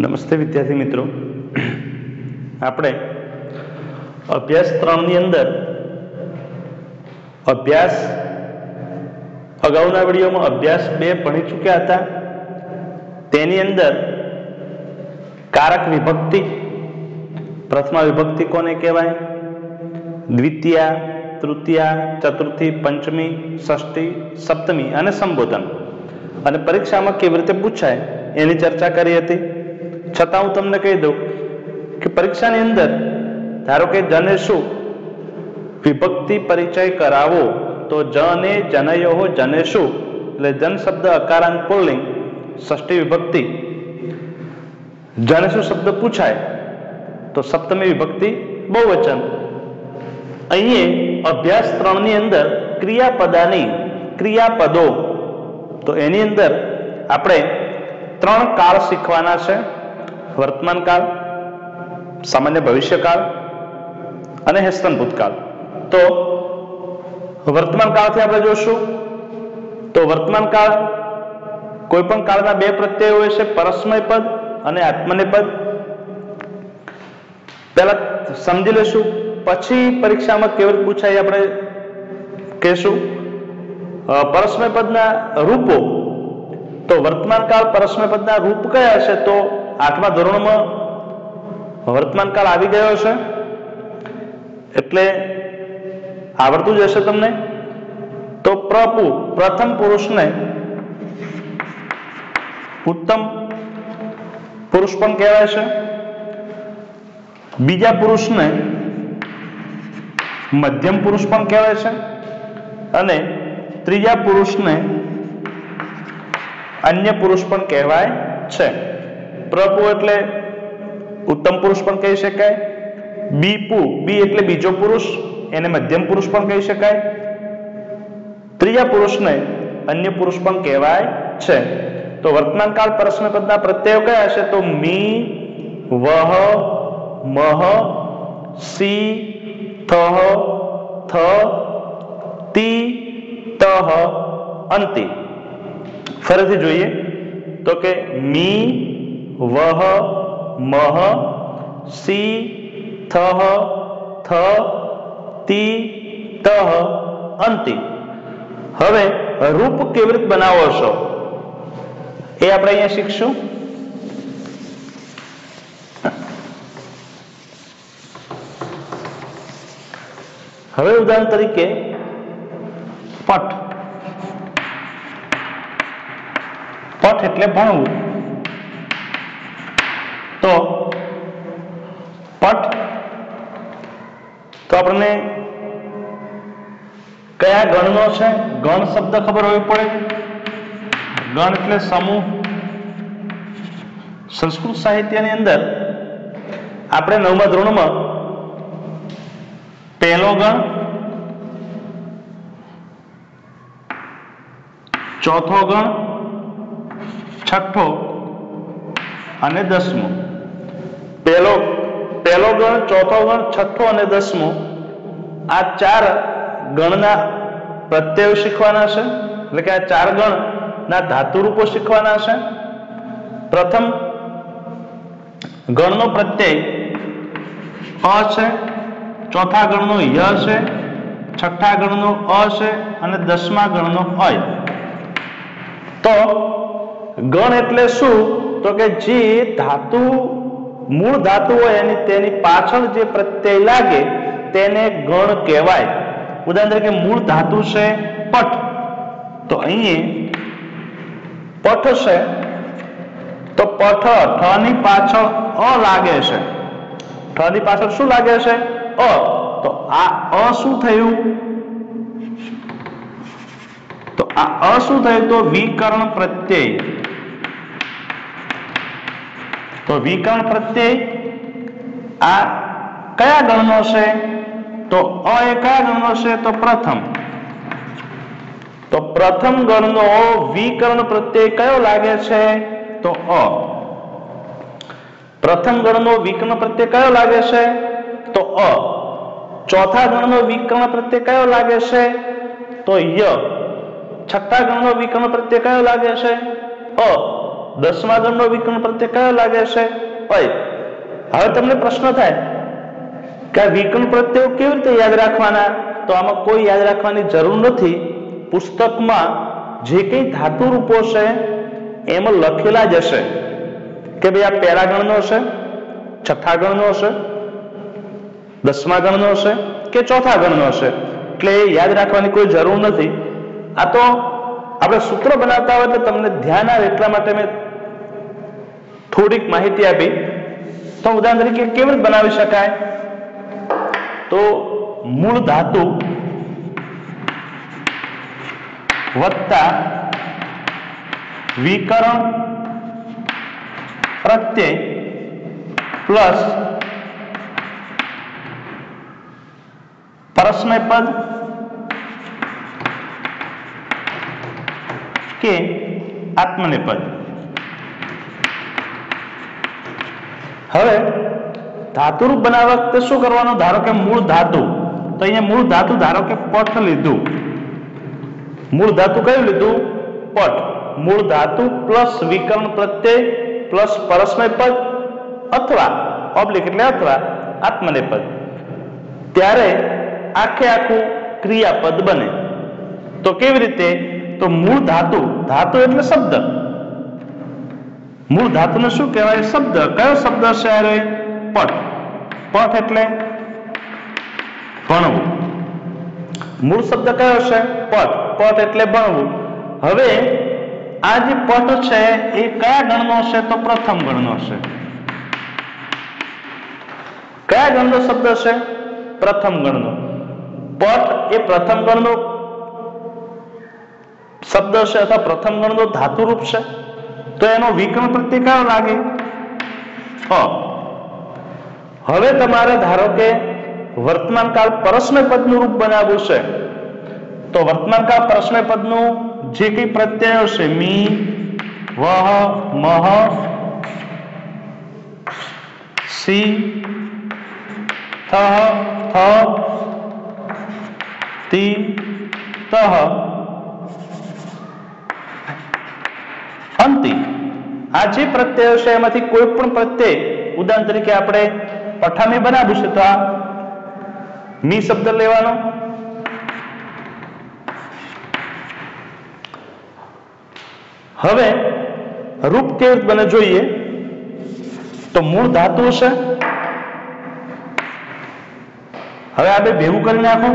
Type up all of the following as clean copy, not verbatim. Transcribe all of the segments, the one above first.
નમસ્તે વિદ્યાર્થી મિત્રો, આપણે અભ્યાસ 3 ની અંદર અભ્યાસ અગાઉના વિડીયોમાં અભ્યાસ 2 ભણી ચૂક્યા હતા. તેની અંદર કારક વિભક્તિ, પ્રથમા વિભક્તિ કોને કહેવાય, દ્વિતીયા, તૃતીયા, ચતુર્થી, પંચમી, ષષ્ઠી, સપ્તમી અને સંબોધન, અને પરીક્ષામાં કેવી રીતે પૂછાય એની ચર્ચા કરી હતી. છતાં હું તમને કહી દઉં કે પરીક્ષાની અંદર ધારો કે જને શું વિભક્તિ પરિચય કરાવો તો જને જનયો જને શું એટલે જન શબ્દ અકારાંત પુલ્લિંગ, ષષ્ઠી વિભક્તિ. જને શું શબ્દ પૂછાય તો સપ્તમી વિભક્તિ બહુવચન. અહીંયા અભ્યાસ 3 ની અંદર ક્રિયાપદાની ક્રિયાપદો, તો એની અંદર આપણે 3 કાળ શીખવાના છે: વર્તમાન કાળ, સામાન્ય ભવિષ્યકાળ અને હેસ્તન ભૂતકાળ. તો વર્તમાન કાળથી આપણે જોશું તો વર્તમાન કાળ કોઈ પણ કાળના 2 પ્રત્યય હોય છે, પરસ્મય પદ અને આત્મનેપદ. પહેલા સમજી લેશું, પછી પરીક્ષામાં કેવી રીતે પૂછાય આપણે કહેશું. પરસ્મય પદના રૂપો, તો વર્તમાન કાળ પરસ્મય પદના રૂપ કયા છે? તો 8મા ધોરણમાં વર્તમાન કાળ આવી ગયો છે એટલે આવડતું જ હશે તમને. તો પ્રથમ પુરુષને ઉત્તમ પુરુષ પણ કહેવાય છે, બીજા પુરુષને મધ્યમ પુરુષ પણ કહેવાય છે, અને ત્રીજા પુરુષને અન્ય પુરુષ પણ કહેવાય છે. પ્રપુ એટલે ઉત્તમ પુરુષ પણ કહી શકાય, બી એટલે બીજો પુરુષ, એને મધ્યમ પુરુષ પણ કહી શકાય, ત્રીજા પુરુષને અન્ય પુરુષ પણ કહેવાય છે. તો વર્તમાન કાળ પરસ્મય પદના પ્રત્યયો કયા છે? તો મી, વહ, મહ, સી, થહ, થ, તી, તહ, અંતિ. ફરીથી જોઈએ તો કે મી, વહ, મહ, સી, થહ, થ, તી, તહ, અંતિ. હવે રૂપ કેવી રીતે બનાવો છો એ આપણે અહીંયા શીખશું. હવે ઉદાહરણ તરીકે પઠ. પઠ એટલે ભણવું. તો પઠ તો આપણને કયા ગણનો છે? ગણ શબ્દ ખબર હોવી પડે. ગણ એટલે સમૂહ. સંસ્કૃત સાહિત્યની અંદર આપણે 9મા ધોરણમાં પહેલો ગણ, ચોથો ગણ, છઠ્ઠો અને 10મો. પહેલો ગણ, ચોથો ગણ, છઠ્ઠો અને 10મો, આ 4 ગણના પ્રત્યયો શીખવાના છે. એટલે કે આ 4 ગણના ધાતુ રૂપો શીખવાના છે. પ્રથમ ગણનો પ્રત્યય અ છે, ચોથા ગણનો ય છે, છઠ્ઠા ગણનો અ છે અને 10મા ગણનો અય. તો ગણ એટલે શું? તો કે જે ધાતુ, મૂળ ધાતુ હોય તેની પાછળ જે પ્રત્યય લાગે તેને ગણ કહેવાય. ઉદાહરણ તરીકે મૂળ ધાતુ છે પઠ, તો અહીં પઠ છે તો પઠ, ઠ ની પાછળ અ લાગે છે. ઠ ની પાછળ શું લાગે છે? અ. તો આ અ શું થયું? તો આ અ શું થયું? તો વિકર્ણ પ્રત્યય. તો વિકર્ણ પ્રત્યય આ કયા ગણનો છે? તો અ એ કયા ગણનો છે? તો પ્રથમ. તો પ્રથમ ગણનો વિકર્ણ પ્રત્યય કયો લાગે છે? તો અ. પ્રથમ ગણનો વિકર્ણ પ્રત્યય કયો લાગે છે? તો અ. ચોથા ગણનો વિકર્ણ પ્રત્યય કયો લાગે છે? તો ય. છઠ્ઠા ગણનો વિકર્ણ પ્રત્યય કયો લાગે છે? અ. દસમા ગણનો વિકર્ણ પ્રત્યય કયો લાગે છે? અય. હવે તમને પ્રશ્ન થાય કે આ વિકર્ણ પ્રત્યયો કેવી રીતે યાદ રાખવાના? તો આમાં કોઈ યાદ રાખવાની જરૂર નથી. પુસ્તકમાં જે કંઈ ધાતુ રૂપો છે એમાં લખેલા જ હશે કે ભાઈ આ પહેલા ગણનો છે, છઠ્ઠા ગણનો છે, દસમા ગણનો છે કે ચોથા ગણનો છે, એટલે યાદ રાખવાની કોઈ જરૂર નથી. આ તો આપણે સૂત્ર બનાવતા હોય એટલે તમને ધ્યાન આવે એટલા માટે મેં થોડીક માહિતી આપી. તો ઉદાહરણ તરીકે કેવી રીતે બનાવી શકાય? તો મૂળ ધાતુ વત્તા વિકર્ણ પ્રત્યય પ્લસ પરસ્મય પદ કે આત્મનેપદ. હવે ધાતુરૂપ બનાવવા વખતે શું કરવાનું? ધારો કે મૂળ ધાતુ, તો અહીંયા મૂળ ધાતુ ધારો કે પટ લીધું. મૂળ ધાતુ કયું લીધું? પટ. મૂળ ધાતુ પ્લસ વિકર્ણ પ્રત્યય પ્લસ પરસ્મય પદ અથવા ઓબ્લિક એટલે અથવા આત્મનેપદ, ત્યારે આખે આખું ક્રિયાપદ બને. તો કેવી રીતે? તો મૂળ ધાતુ, ધાતુ એટલે શબ્દ, મૂળ ધાતુને શું કહેવાય? શબ્દ. કયો શબ્દ છે? અરે પટ. પટ એટલે ભણવું. મૂળ શબ્દ કયો છે? પટ. પટ એટલે ભણવું. હવે આ જે પટ છે એ કયા ગણનો છે? તો પ્રથમ ગણનો છે. કયા ગણનો શબ્દ છે? પ્રથમ ગણનો. પટ એ પ્રથમ ગણનો શબ્દ છે અથવા પ્રથમ ગણનો ધાતુ રૂપ છે, તો એનો વિકર્ણ પ્રત્યય કયો લાગે? હવે તમારે ધારો કે વર્તમાન કાળ પરસ્મય પદનું રૂપ બનાવવું છે, તો વર્તમાન કાળ પરસ્મય પદનું જે કઈ પ્રત્યયો છે મી, વહ, મહ, સી, થહ, થ, તી, તહ, અંતિ. આ જે પ્રત્યયો છે એમાંથી કોઈ પણ પ્રત્યય, ઉદાહરણ તરીકે આપણે પઠામી બનાવ્યું છે તો આ મી શબ્દ લેવાનો. હવે રૂપ કેવું બને જોઈએ? તો મૂળ ધાતુ છે. હવે આ બે ભેગું કરી નાખો.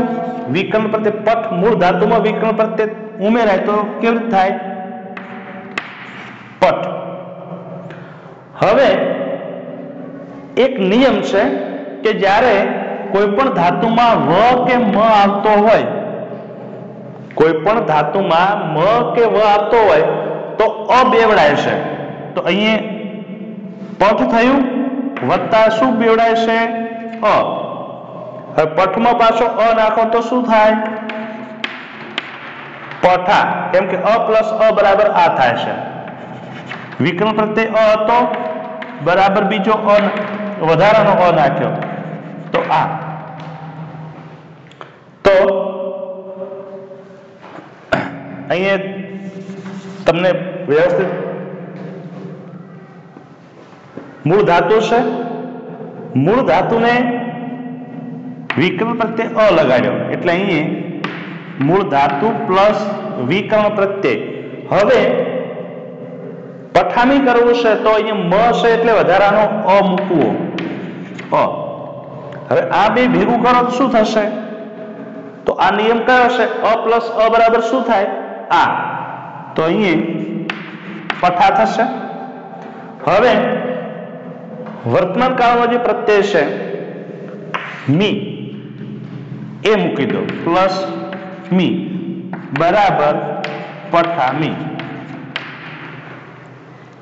વિકર્ણ પ્રત્યય પટ, મૂળ ધાતુમાં વિકર્ણ પ્રત્યય ઉમેરાય તો કેવી રીતે થાય? પટ. હવે એક નિયમ છે કે જ્યારે કોઈ પણ ધાતુમાં વ કે મ આવતો હોય, કોઈ પણ ધાતુમાં મ કે વ આવતો હોય તો અ બેવડાય છે. તો અહીંયા પટ થયું વત્તા શું બેવડાય છે? અ. હવે પટમાં પાછો અ નાખો તો શું થાય? પઠા. કેમ કે અ પ્લસ અ બરાબર આ થાય છે. વિકર્ણ પ્રત્યય અ હતો બરાબર બીજો અ વધારાનો અ નાખ્યો તો આ. તો અહીંયા તમને વ્યવસ્થિત મૂળ ધાતુ છે, મૂળ ધાતુને વિકર્ણ પ્રત્યય અ લગાડ્યો એટલે અહીંયા મૂળ ધાતુ પ્લસ વિકર્ણ પ્રત્યય. હવે પઠામી કરવું છે તો અહીંયા મ છે એટલે વધારાનો અ મૂકવો. અ. હવે આ બે ભેગું કરો તો શું થશે? તો આ નિયમ કયો છે? અ પ્લસ અ બરાબર શું થાય? આ. તો અહીંયા પઠા થશે. હવે વર્તમાન કાળમાં જે પ્રત્યય છે મી એ મૂકી દો પ્લસ મી બરાબર પઠામી.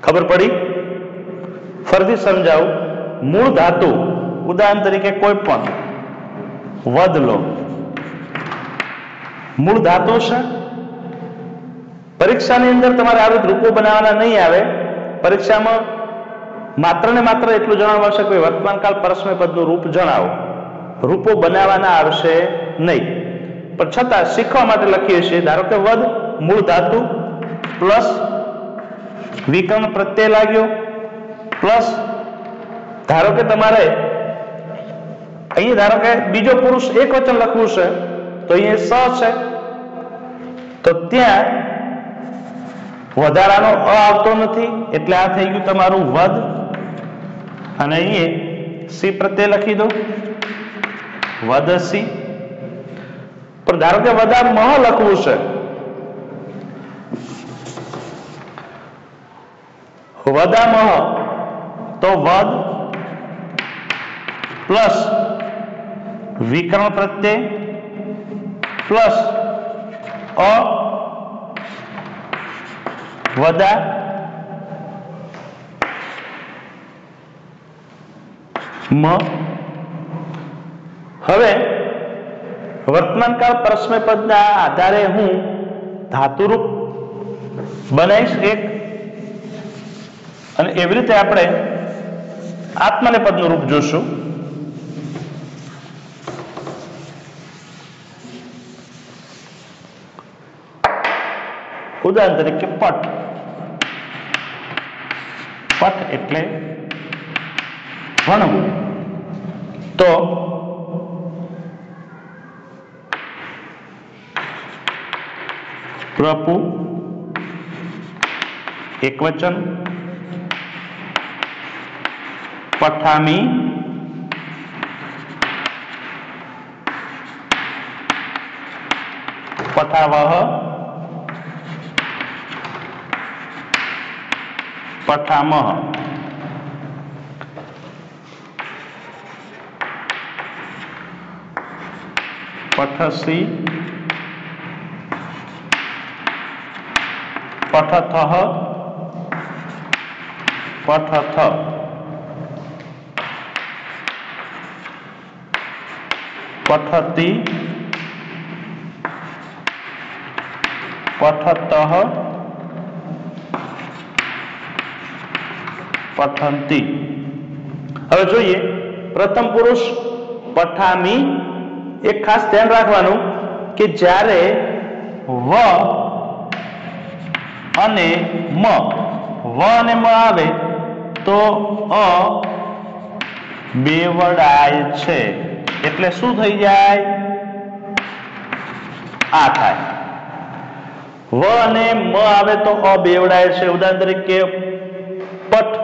ખબર પડી? ફરીથી સમજાવું. મૂળ ધાતુ, ઉદાહરણ તરીકે કોઈ પણ વદ લો. મૂળ ધાતુ છે. પરીક્ષાની અંદર તમારે આવી રૂપો બનાવવાના નહીં આવે. પરીક્ષામાં માત્ર ને માત્ર એટલું જણાવશે કે વર્તમાન કાળ પરસ્મય પદનું રૂપ જણાવો. રૂપો બનાવવાના આવશે નહીં, પણ છતાં શીખવા માટે લખીએ છીએ. ધારો કે વદ મૂળ ધાતુ પ્લસ વિકર્ણ પ્રત્યય લાગ્યો પ્લસ ધારો કે તમારે અહીં ધારો કે બીજો પુરુષ એક વચન લખવું છે તો અહીંયા સ છે તો ત્યાં વધારાનો અ આવતો નથી એટલે આ થઈ ગયું તમારું વદ અને અહીંયા સી પ્રત્યય લખી દો વદસી પણ ધારો કે વદામહ લખવું છે વદામહ તો વદ પ્લસ વિકર્ણ પ્રત્યય પ્લસ અ વદા મ હવે વર્તમાનકાળ પરસ્મય પદના આધારે હું ધાતુરૂપ બનાવીશ એક અને એવી રીતે આપણે આત્મનેપદનું રૂપ જોશું ઉદાહરણ તરીકે પટ પટ એટલે ભણવું તો પ્રપુ એકવચન પઠામી પઠાવહ પઠામહ પઠસી પઠથઃ પઠથ પઠતિ પઠતઃ પઠંતિ હવે જોઈએ પ્રથમ પુરુષ પઠામી એક ખાસ ધ્યાન રાખવાનું કે જ્યારે વ અને મ આવે તો અ બેવડાય છે એટલે શું થઈ જાય આ થાય વ અને મ આવે તો અ બેવડાય છે ઉદાહરણ તરીકે પઠ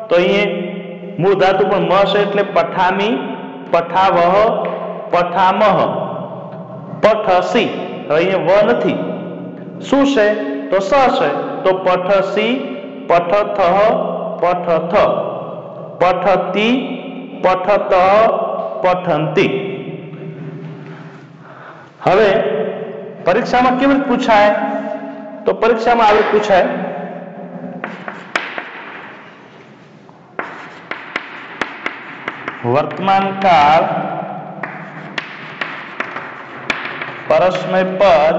તો અહીંયા મૂળ ધાતુ પણ મ છે એટલે પઠામી પઠાવહ પઠામહ પઠસી હવે અહીંયા વ નથી શું છે તો સ છે તો પઠસી પઠથઃ પઠથ પઠતી પઠત પઠંતી હવે પરીક્ષામાં કેવી રીતે પૂછાય તો પરીક્ષામાં આવી પૂછાય વર્તમાન કાળ પરસ્મય પદ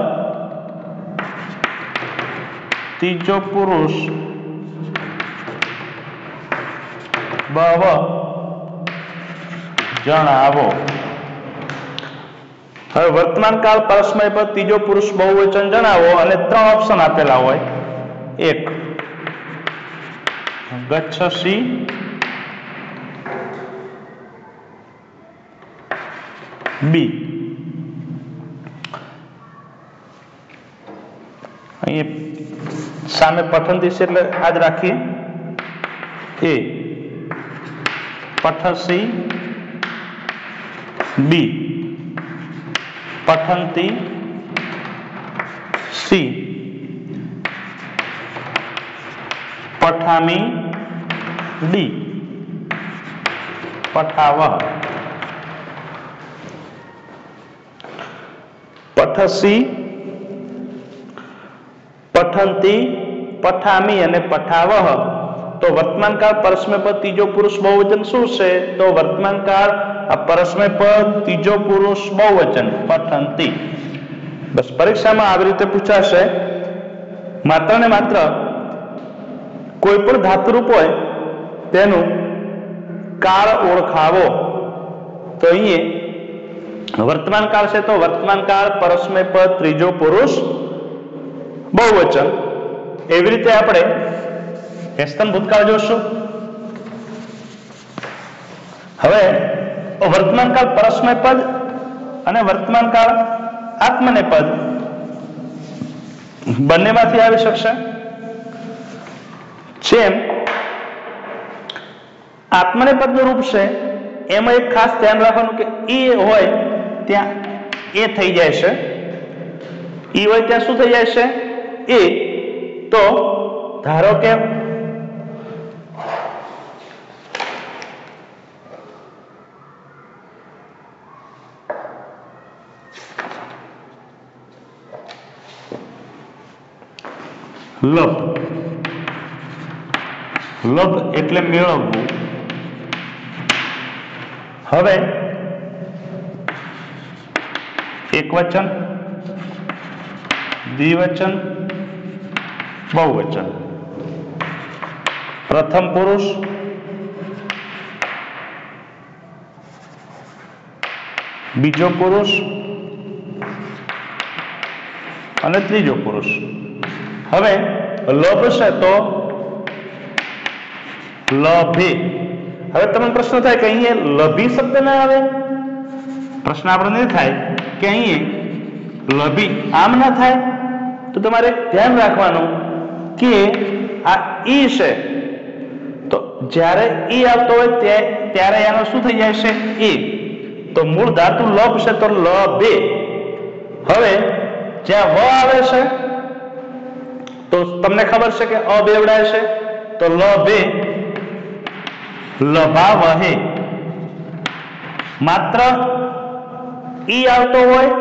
ત્રીજો પુરુષ બવ જણાવો હવે વર્તમાન કાળ પરસ્મય પદ ત્રીજો પુરુષ બહુવચન જણાવો અને ત્રણ ઓપ્શન આપેલા હોય એક ગચ્છસી બી અહીં સામે પઠંતી છે એટલે આજ રાખીએ એ પઠસી બી પઠંતી સી પઠામી ડી પઠાવહ પઠસી પઠંતી પઠામી અને પઠાવહ તો વર્તમાન કાળ પરસ્મય પદ ત્રીજો પુરુષ બહુવચન શું છે તો વર્તમાન કાળ આ પરસ્મય પદ ત્રીજો પુરુષ બહુવચન પઠંતી બસ પરીક્ષામાં આવી રીતે પૂછાશે માત્ર ને માત્ર કોઈ પણ ધાતુરૂપ હોય તેનું કાળ ઓળખાવો તો અહીંયા વર્તમાન કાળ છે તો વર્તમાન કાળ પરસ્મય પદ ત્રીજો પુરુષ બહુવચન એવી રીતે આપણે હેસ્તન ભૂતકાળ જોશું. હવે વર્તમાનકાળ પરસ્મય પદ અને વર્તમાનકાળ આત્મનેપદ બંનેમાંથી આવી શકશે. જેમ આત્મનેપદનું રૂપ છે એમાં એક ખાસ ધ્યાન રાખવાનું કે એ હોય ત્યાં એ થઈ જાય છે. ઈ હોય ત્યાં શું થઈ જાય છે? એ. તો ધારો કે લભ. લભ એટલે મેળવવું. હવે એકવચન, દ્વિવચન, બહુવચન. પ્રથમ પુરુષ, બીજો પુરુષ અને ત્રીજો પુરુષ. હવે લભ છે તો લભે. હવે તમને પ્રશ્ન થાય કે અહીંયા લભી શબ્દ ના આવે. પ્રશ્ન આપણને થાય કે અહીંયા લભી આમ ના થાય. તો તમારે ધ્યાન રાખવાનું કે આ ઈ છે તો જ્યારે ઈ આવતો હોય ત્યારે એનો શું થઈ જાય છે? એ. તો મૂળ ધાતુ લભ છે તો લભે. હવે જ્યાં વ આવે છે તો તમને ખબર છે કે અ બેવડાય છે તો લભે, લભાવહે. માત્ર ઈ આવતો હોય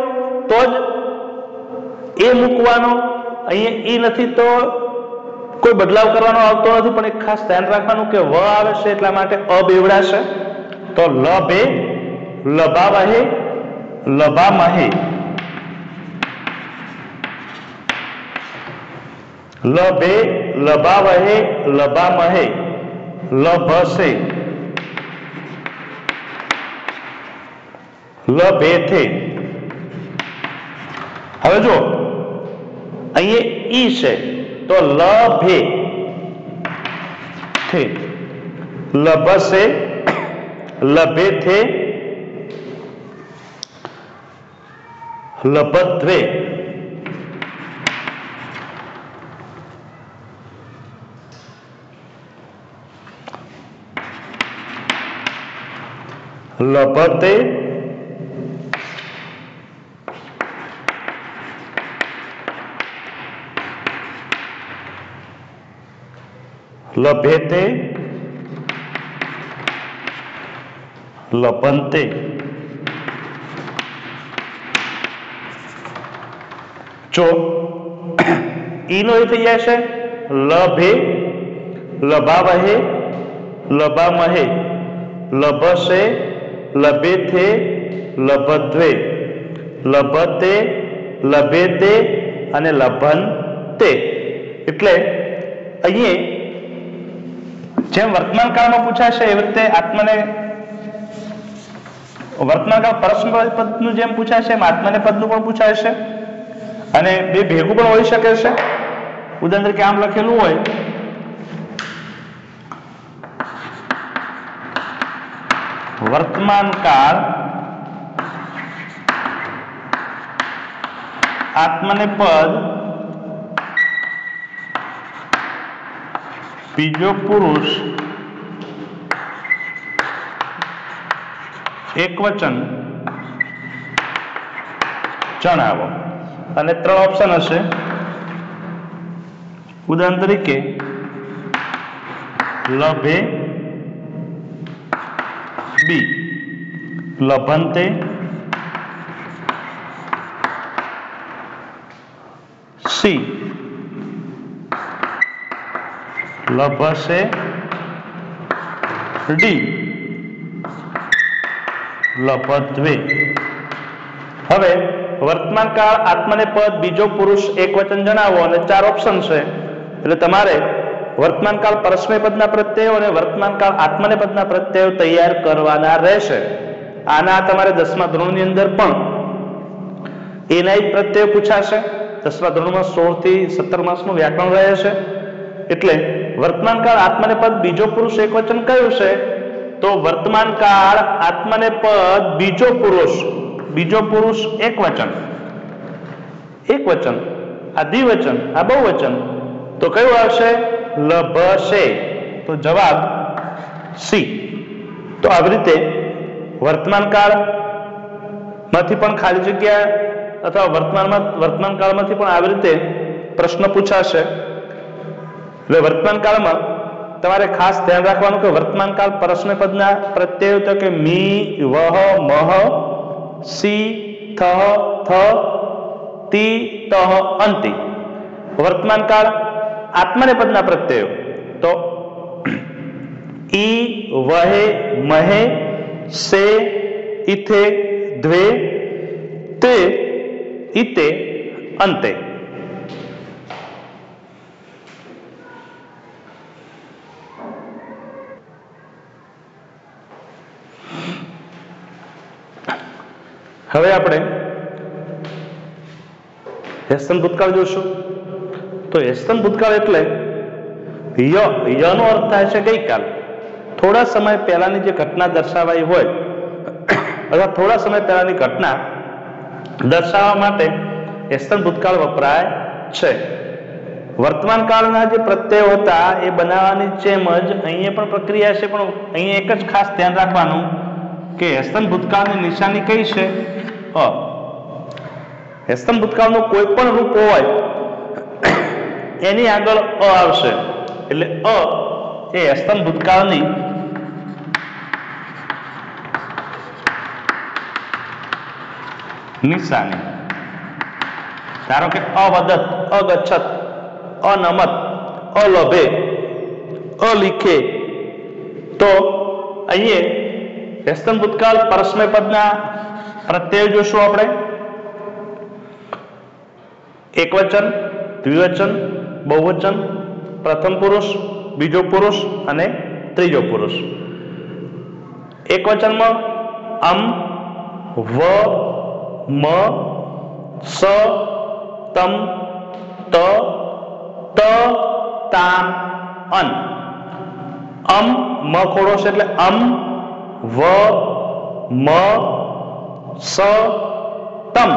તો જ એ મૂકવાનો. અહીંયા ઈ નથી તો કોઈ બદલાવ કરવાનો આવતો નથી. પણ એક ખાસ ધ્યાન રાખવાનું કે વ આવે છે એટલા માટે અ બેવડાશે. તો લભે, લભાવહે, લભામહે. લભે, લભાવહે, લભામહે, લભસે, લભેથે. હવે જો અહીંયા ઈ છે તો લભે થે, લભસે, લભેથે, લભદ્વે. લભતે, લભેતે, લભંતે. જો ઈનો એ થઈ જાય છે લભે, લભાવહે, લભામહે, લભસે, લભેથે, લભદ્વે, લભતે, લભેતે અને લભંતે. એટલે અહીંયા જેમ વર્તમાન કાળમાં પૂછાશે એવી રીતે આત્મને વર્તમાન કાળ પરસ્મય પદનું જેમ પૂછાશે એમ આત્મને પદનું પણ પૂછાશે. અને બે ભેગું પણ હોઈ શકે છે. ઉદાહરણ તરીકે આમ લખેલું હોય વર્તમાન કાળ આત્મને પદ બીજો પુરુષ એકવચન જણાવો. અને 3 ઓપ્શન હશે. ઉદાહરણ તરીકે લભે, બી, લભંતે, સી, લભસે, ડી, લભદ્વે. હવે વર્તમાન કાળ આત્મને પદ બીજો પુરુષ એકવચન જણાવો અને 4 ઓપ્શન છે. એટલે તમારે વર્તમાન કાળ પરસ્મય પદના પ્રત્યયો અને વર્તમાન કાળ આત્મને પદના પ્રત્યયો તૈયાર કરવાના રહેશે. આના તમારે 10મા ધોરણની અંદર પણ એના જ પ્રત્યયો પૂછાશે. 10મા ધોરણમાં 16 થી 17 માસનું વ્યાકરણ રહે છે. એટલે વર્તમાનકાળ આત્મનેપદ બીજો પુરુષ એકવચન કયું છે? તો વર્તમાનકાળ આત્મનેપદ બીજો પુરુષ એકવચન, આ દ્વિવચન, આ બહુવચન, તો કયું આવશે? લભશે. તો જવાબ સી. તો આવી રીતે વર્તમાનકાળ માંથી પણ ખાલી જગ્યા અથવા વર્તમાન કાળમાંથી પણ આવી રીતે પ્રશ્ન પૂછાશે. એટલે વર્તમાન કાળમાં તમારે ખાસ ધ્યાન રાખવાનું કે વર્તમાન કાળ પરસ્મયપદના પ્રત્યયો તો કે મી, વહ, મહ, સી, થહ, થ, તી, તહ, અંતિ. વર્તમાન કાળ આત્મનેપદના પ્રત્યયો તો ઈ, વહે, મહે, સે, ઇથે, દ્વે, તે, ઇતે, અંતે. હવે આપણે હેસ્તન ભૂતકાળ જોશું. તો હેસ્તન ભૂતકાળ એટલે યનો અર્થ થાય છે ગઈકાલ. થોડા સમય પહેલાની જે ઘટના દર્શાવાઈ હોય અથવા થોડા સમય પહેલાની ઘટના દર્શાવવા માટે હેસ્તન ભૂતકાળ વપરાય છે. વર્તમાન કાળના જે પ્રત્યયો હતા એ બનાવવાની જેમ જ અહીંયા પણ પ્રક્રિયા છે, પણ અહીંયા એક જ ખાસ ધ્યાન રાખવાનું કે હેસ્તન ભૂતકાળની નિશાની કઈ છે? અ. હેસ્તન ભૂતકાળનું કોઈ પણ રૂપ હોય એની આગળ અ આવશે, એટલે અ એ હેસ્તન ભૂતકાળની નિશાની. ધારો કે અવદત, અગચ્છત, અનમત, અલભે, અલિખે, તો અહીંયા હેસ્તન ભૂતકાળ પરસ્મયપદના પ્રત્યય જોશું આપણે. એકવચન, દ્વિવચન, બહુવચન, પ્રથમ પુરુષ, બીજો પુરુષ અને ત્રીજો પુરુષ. એકવચનમાં અમ, વ, મ, સ, તમ, ત, ત, તામ, અન. મ ખોડો છે એટલે અમ, વ, મ, સ, તમ,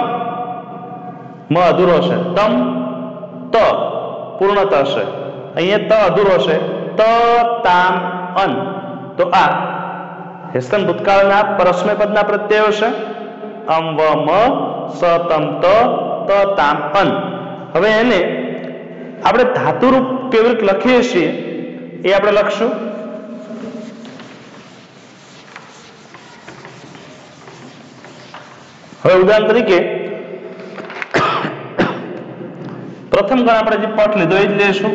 મ અધૂરો છે, તમ, ત પૂર્ણત છે, અહીંયા ત અધૂરો છે, ત, તામ, અન. તો આ હેસ્તન ભૂતકાળના પરસ્મયપદના પ્રત્યયો છે. અમ, વ, મ, સ, તમ, ત, તામ, અન. હવે એને આપણે ધાતુરૂપ કેવી રીતે લખીએ છીએ એ આપણે લખશું. હવે ઉદાહરણ તરીકે પ્રથમ ગણ આપણે જે પટ લીધો એ જ લઈશું.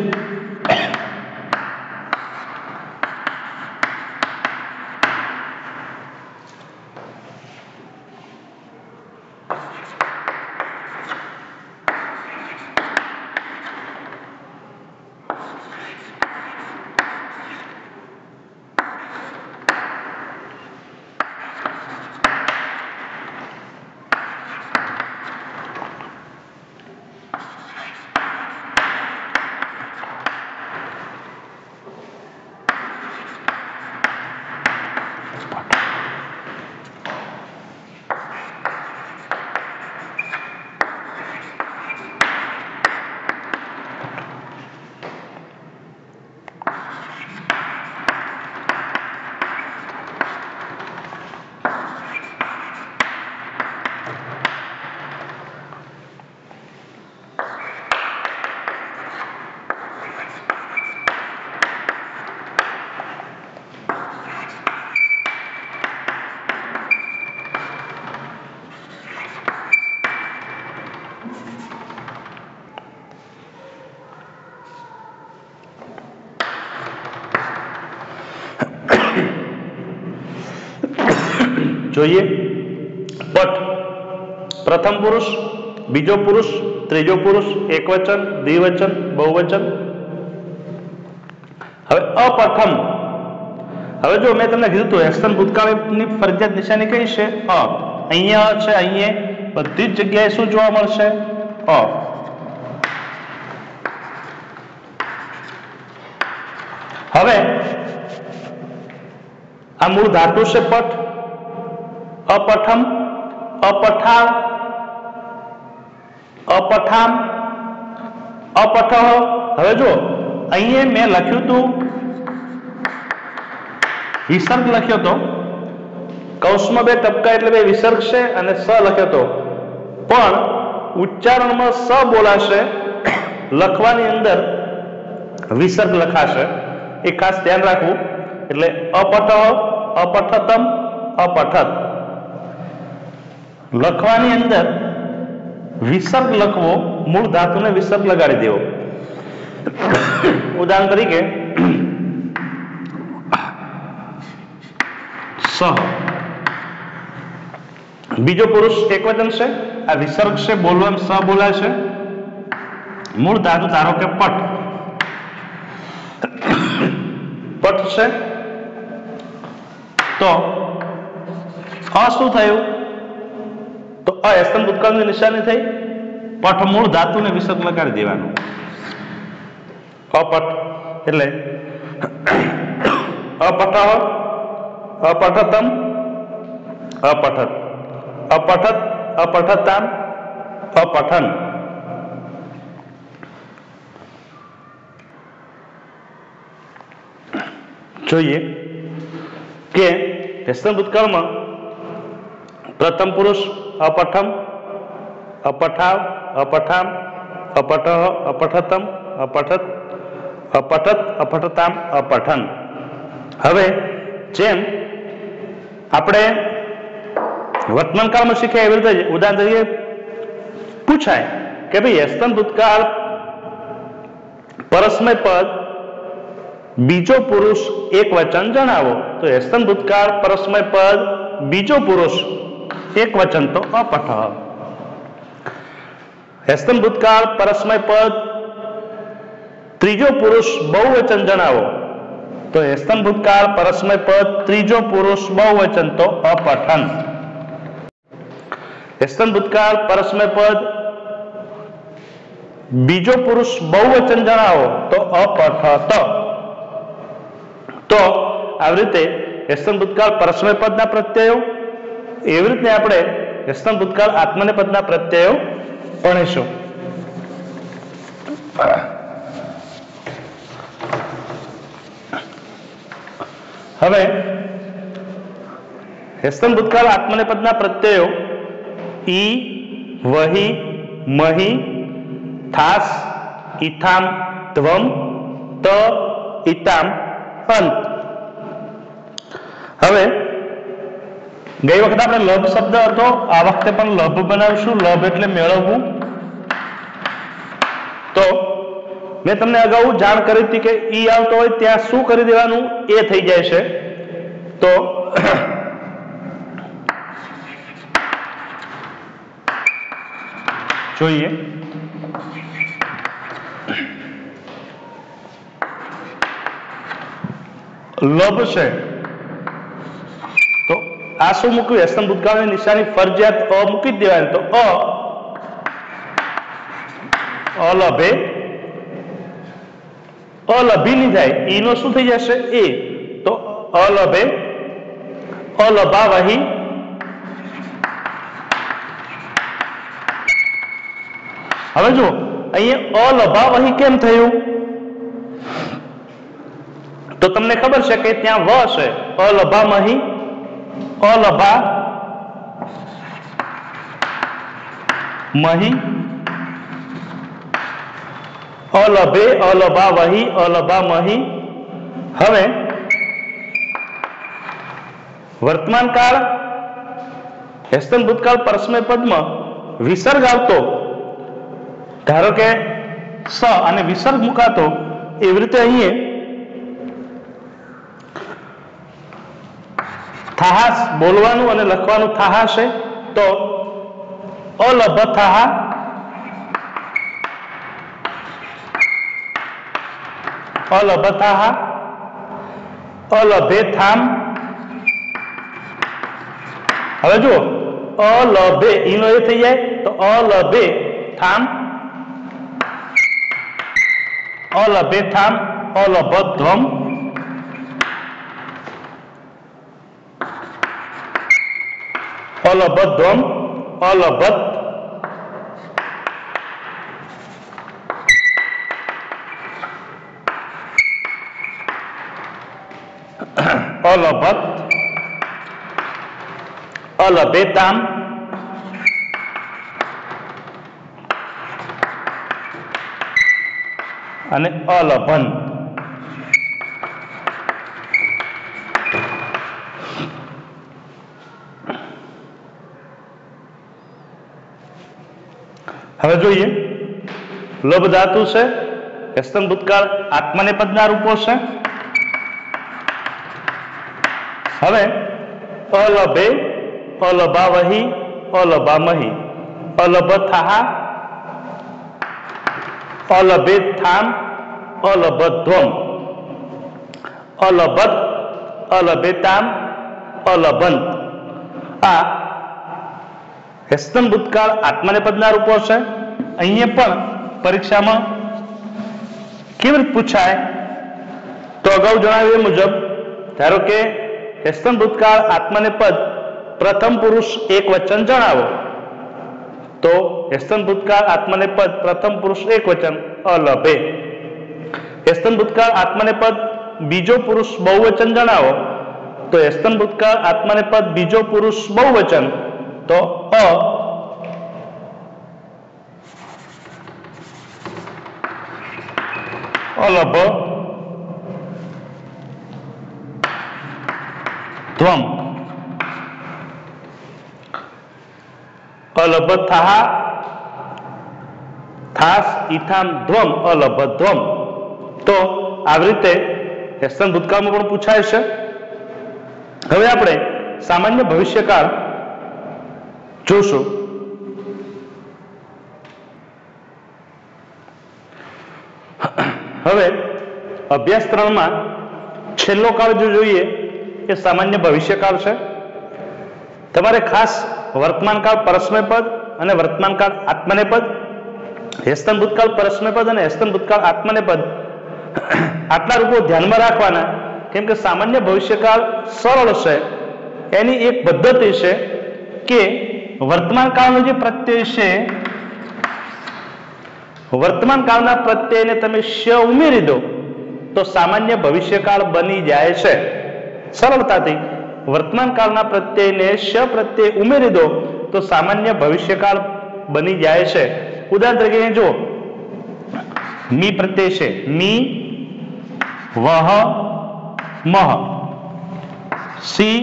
જોઈએ પટ પ્રથમ પુરુષ, બીજો પુરુષ, ત્રીજો પુરુષ, એકવચન, દ્વિવચન, બહુવચન. હવે અપ્રથમ. હવે જો મેં તમને કીધું હતું હેસ્તન ભૂતકાળની ફરજિયાત નિશાની કઈ છે? અ. અહીંયા છે, અહીંયા બધી જ જગ્યાએ શું જોવા મળશે? અ. હવે આ મૂળ ધાતુ છે પઠ, અપઠમ, અપઠાવ, અપઠામ, અપઠ. હવે જો અહીંયા મેં લખ્યું હતું વિસર્ગ લખ્યો તો, કૌંસમાં 2 ટપકા એટલે 2 વિસર્ગ છે અને સ લખ્યો તો, પણ ઉચ્ચારણમાં સ બોલાશે, લખવાની અંદર વિસર્ગ લખાશે, એ ખાસ ધ્યાન રાખવું. એટલે અપઠ, અપઠતમ, અપઠત. લખવાની અંદર વિસર્ગ લખવો, મૂળ ધાતુને વિસર્ગ લગાડી દેવો. ઉદાહરણ તરીકે સ, બીજો પુરુષ એકવચન છે, આ વિસર્ગ છે, બોલવામાં સ બોલાય છે. મૂળ ધાતુ ધારો કે પટ, પટ છે, તો શું થયું? તો અસ્તન ભૂતકાળની નિશાની થઈ, પઠ મૂળ ધાતુને વિસર્ગ લગાડી દેવાનું. અપઠ એટલે અપઠ, અપઠતમ, અપઠત, અપઠત, અપઠતામ, અપઠન. જોઈએ કે વ્યસ્તન ભૂતકાળમાં પ્રથમ પુરુષ અપઠમ, અપઠાવ, અપઠામ, અપઠ, અપઠતમ, અપઠત, અપઠત, અપઠતામ, અપઠન. હવે જેમ આપણે વર્તમાન કાળમાં શીખ્યા એવી રીતે ઉદાહરણ તરીકે પૂછાય કે ભાઈ વ્યસ્તન ભૂતકાળ પરસ્મય પદ બીજો પુરુષ એક વચન જણાવો. તો વ્યસ્તન ભૂતકાળ પરસ્મય પદ બીજો પુરુષ એક વચન તો અપઠ. વ્યસ્તન ભૂતકાળ પરસ્મય પદ ત્રીજો પુરુષ બહુવચન જણાવો. તો વ્યસ્તન ભૂતકાળ પરસ્મય પદ ત્રીજો પુરુષ બહુવચન તો અપઠન. વ્યસ્તન ભૂતકાળ પરસ્મય પદ બીજો પુરુષ બહુવચન જણાવો તો અપઠત. તો આવી રીતે વ્યસ્તન ભૂતકાળ પરસ્મય પદના પ્રત્યયો, એવી રીતે આપણે વ્યસ્તન ભૂતકાળ આત્મનેપદના પ્રત્યયો ભણીશું. હવે વ્યસ્તન ભૂતકાળ આત્મનેપદના પ્રત્યયો ઈ, વહી, મહી, થાસ, ઈથામ, ધ્વમ, ત, ઈતામ, અંત. હવે ગઈ વખતે આપણે લભ શબ્દ હતો, આ વખતે પણ લભ બનાવીશું. લભ એટલે મેળવવું. તો મેં તમને અગાઉ જાણ કરી હતી કે ઈ આવતો હોય ત્યાં શું કરી દેવાનું? એ થઈ જાય છે. તો જોઈએ લભ છે, તો આ શું મૂક્યું? વ્યસ્તન ભૂતકાળની નિશાની ફરજિયાત અ મૂકી જ દેવાની. તો અલભે, અલભી ની થાય, ઈ નો શું થઈ જશે? એ. તો અલભે, અલભાવહી, હવે જો અહીંયા અલભાવહી કેમ થયું? તો તમને ખબર છે કે ત્યાં વ છે, અલભામહી, અલભા મહી, અલભે, અલભાવહી, અલભામહી. હવે વર્તમાન કાળ વ્યસ્તન ભૂતકાળ પરસ્મય પદમાં વિસર્ગ આવતો, ધારો કે સ અને વિસર્ગ મુકાતો, એવી રીતે અહીંયા થાહાસ બોલવાનું અને લખવાનું થાહા છે. તો અલભથાહા, અલભથાહા, અલભેથામ. હવે જુઓ અલભે, ઈનો એ થઈ જાય તો અલભે થામ, અલભેથામ, અલભધ્વમ, अलबद्धम अलबत् अलबत् अलबेताम અને અલભન. હવે જોઈએ લોભ ધાતુ છે, હેસ્તન ભૂતકાળ આત્મનેપદના રૂપો છે. હવે અલભે અલભાવહી અલભામહી અલભથાહ અલભેથામ અલભધ્વમ અલભત અલભેતામ અલભંત. આ હેસ્તન ભૂતકાળ આત્મનેપદના રૂપો છે. અહીંયા પણ પરીક્ષામાં કેવી રીતે પૂછાય તો અગાઉ જણાવ્યું એ મુજબ ધારો કે હેસ્તન ભૂતકાળ આત્મનેપદ પ્રથમ પુરુષ એક વચન જણાવો તો હેસ્તન ભૂતકાળ આત્મનેપદ પ્રથમ પુરુષ એક વચન અલભે. હેસ્તન ભૂતકાળ આત્મનેપદ બીજો પુરુષ બહુવચન જણાવો તો હેસ્તન ભૂતકાળ આત્મનેપદ બીજો પુરુષ બહુવચન તો અલભ ધ્વમ અલભથાહ થાસ ઈથામ ધ્વમ અલભધ્વમ. તો આવી રીતે હેસ્તન ભૂતકાળમાં પણ પૂછાય છે. હવે આપણે સામાન્ય ભવિષ્યકાળ જોશું. હવે અભ્યાસ 3 માં છેલ્લો કાળ જો જોઈએ એ સામાન્ય ભવિષ્યકાળ છે. તમારે ખાસ વર્તમાનકાળ પરસ્મયપદ અને વર્તમાનકાળ આત્મનેપદ, હેસ્તન ભૂતકાળ પરસ્મયપદ અને હેસ્તન ભૂતકાળ આત્મનેપદ આટલા રૂપો ધ્યાનમાં રાખવાના. કેમ કે સામાન્ય ભવિષ્યકાળ સરળ છે. એની એક પદ્ધતિ છે કે વર્તમાન કાળનો જે પ્રત્યય છે વર્તમાન કાળના પ્રત્યયને તમે શ ઉમેરી દો તો સામાન્ય ભવિષ્યકાળ બની જાય છે. સરળતાથી વર્તમાન કાળના પ્રત્યયને શ પ્રત્યય ઉમેરી દો તો સામાન્ય ભવિષ્યકાળ બની જાય છે. ઉદાહરણ તરીકે જો મી પ્રત્યય છે મી વહ મહ સી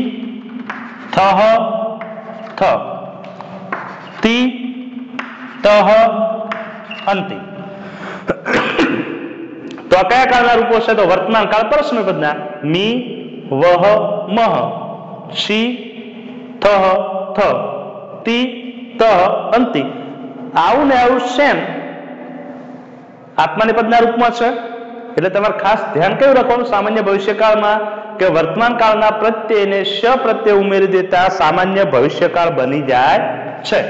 થહ થ તી તહ અંતિ. તો આ કયા કાળના રૂપો છે તો વર્તમાન કાળ પરસ્મયપદના મી વહ મહ સી થહ થ તી તહ અંતિ. આવું ને આવું સેમ આત્મનેપદના રૂપમાં છે. એટલે તમારે ખાસ ધ્યાન કયું રાખવાનું સામાન્ય ભવિષ્યકાળમાં કે વર્તમાન કાળના પ્રત્યયને શ પ્રત્યય ઉમેરી દેતા સામાન્ય ભવિષ્યકાળ બની જાય છે.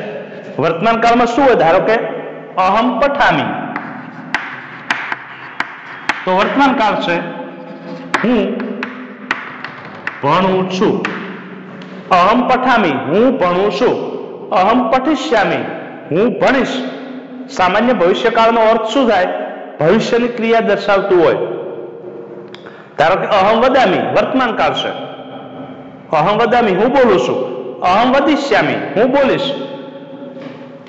વર્તમાન કાળમાં શું હોય ધારો કે અહમ પઠામી તો વર્તમાન કાળ છે હું ભણું છું. અહમ પઠામી હું ભણું છું. અહમ પઠિષ્યામી હું ભણીશ. સામાન્ય ભવિષ્યકાળનો અર્થ શું થાય ભવિષ્યની ક્રિયા દર્શાવતું હોય. ધારો કે અહમ વદામી વર્તમાન કાળ છે. અહમ વદામી હું બોલું છું. અહમ વદિષ્યામી હું બોલીશ.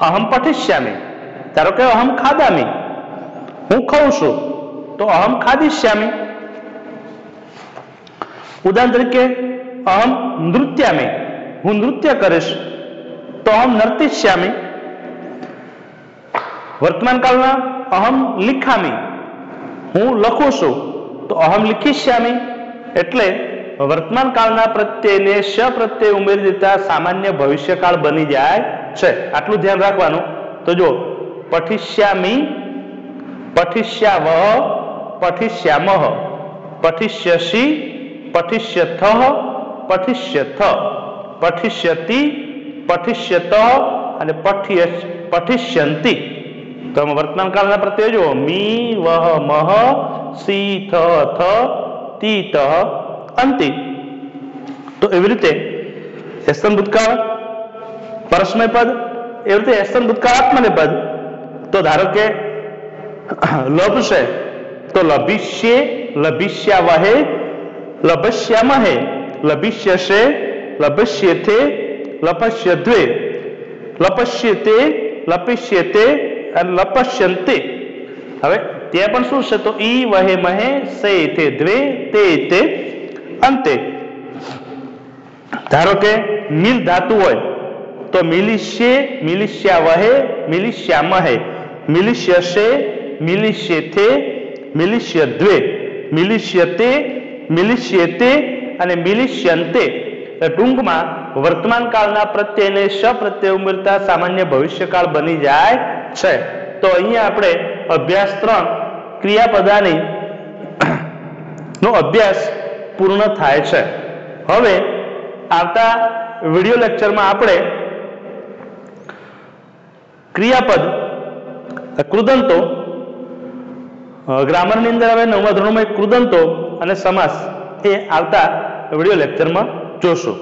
અહમ પઠિષ્યામી ધારો કે અહમ ખાદામી હું ખાઉં છું તો અહમ ખાદિષ્યામી. ઉદાહરણ તરીકે અહમ નૃત્યામી હું નૃત્ય કરીશ તો અહમ નર્તિષ્યામી. વર્તમાન કાળના અહમ લિખામી હું લખું છું તો અહમ લિખિષ્યામી. એટલે વર્તમાન કાળના પ્રત્યયને શ પ્રત્યય ઉમેરી દેતા સામાન્ય ભવિષ્યકાળ બની જાય છે. આટલું ધ્યાન રાખવાનું. તો જો પઠિષ્યામી પઠિષ્યાવહ પઠિષ્યામહ પઠિષ્યસી પઠિષ્યથઃ પઠિષ્યથ પઠિષ્યતિ પઠિષ્યતઃ અને પઠિષ્યંતિ. તો વર્તમાન કાળના પ્રત્યય જુઓ મી વહ મહ સી થ થ તી તહ અંતિ. તો એવી રીતે હેસ્તન ભૂતકાળ પરસ્મય પદ એવી રીતે એસન ભૂતકાળ આત્મનેપદ તો ધારો કે લભશે તો લભિષ્યે લભિષ્યાવહે લભસ્યામહે લભિષ્યસે લભસ્યેથે લપસ્યદ્વે લપસ્યતે લપિષ્યતે અને લપસ્યંતે હવે ત્યાં પણ શું છે તો ઈ વહે મહે સે તે દ્વે તે તે અંતે ધારો કે મિલ ધાતુ હોય તો મિલિષ્યે મિલિષ્યાવહે મિલિષ્યામહે મિલિષ્યસે મિલિષ્યેથે મિલિષ્યદ્વે મિલિષ્યતે મિલિષ્યેતે અને મિલિષ્યંતે ટૂંકમાં વર્તમાન કાળના પ્રત્યયને શ પ્રત્યય ઉમેરતા સામાન્ય ભવિષ્યકાળ બની જાય છે. તો અહીંયા આપણે અભ્યાસ 3 ક્રિયાપદાની નો અભ્યાસ પૂર્ણ થાય છે. હવે આવતા વિડિયો લેક્ચરમાં આપણે ક્રિયાપદ કૃદંતો ગ્રામરની અંદર હવે 9મા ધોરણમાં કૃદંતો અને સમાસ એ આવતા વિડિયો લેક્ચરમાં જોશું.